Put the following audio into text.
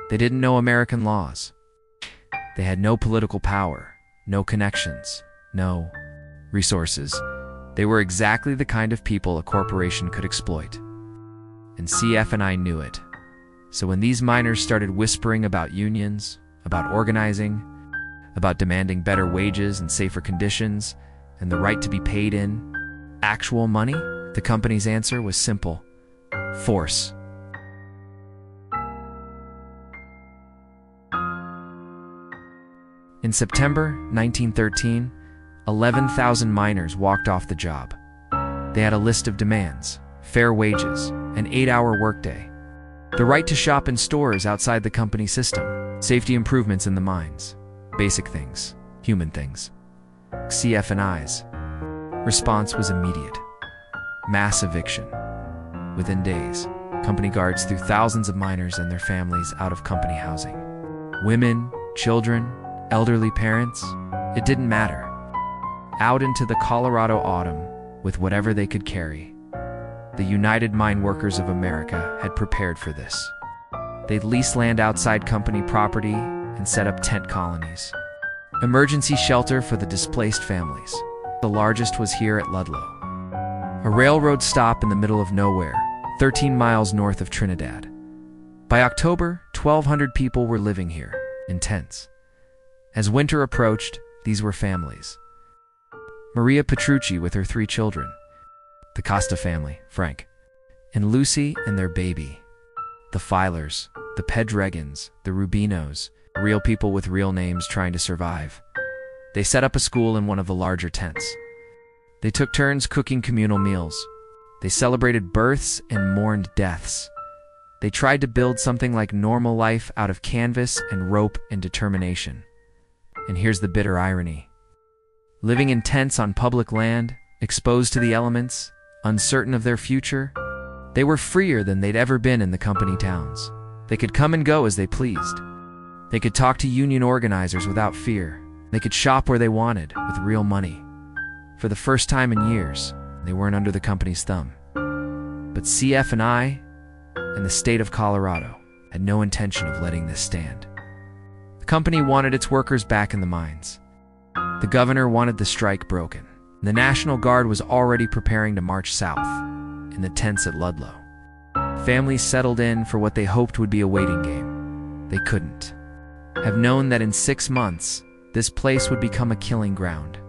They didn't know American laws. They had no political power, no connections, no resources. They were exactly the kind of people a corporation could exploit. And CF and I knew it. So when these miners started whispering about unions, about organizing, about demanding better wages and safer conditions, and the right to be paid in actual money, the company's answer was simple: force. In September 1913, 11,000 miners walked off the job. They had a list of demands: fair wages, an 8-hour workday, the right to shop in stores outside the company system, safety improvements in the mines, basic things, human things. CF and I's response was immediate: mass eviction. Within days, company guards threw thousands of miners and their families out of company housing. Women, children, elderly parents, it didn't matter. Out into the Colorado autumn with whatever they could carry. The United Mine Workers of America had prepared for this. They'd lease land outside company property and set up tent colonies. Emergency shelter for the displaced families. The largest was here at Ludlow, a railroad stop in the middle of nowhere, 13 miles north of Trinidad. By October, 1,200 people were living here, in tents. As winter approached, these were families. Maria Petrucci with her 3 children, the Costa family, Frank, and Lucy and their baby, the Filers, the Pedregans, the Rubinos, real people with real names trying to survive. They set up a school in one of the larger tents. They took turns cooking communal meals. They celebrated births and mourned deaths. They tried to build something like normal life out of canvas and rope and determination. And here's the bitter irony. Living in tents on public land, exposed to the elements, uncertain of their future, they were freer than they'd ever been in the company towns. They could come and go as they pleased. They could talk to union organizers without fear. They could shop where they wanted with real money. For the first time in years, they weren't under the company's thumb. But CF and I, and the state of Colorado, had no intention of letting this stand. The company wanted its workers back in the mines. The governor wanted the strike broken. The National Guard was already preparing to march south, in the tents at Ludlow. Families settled in for what they hoped would be a waiting game. They couldn't have known that in 6 months, this place would become a killing ground.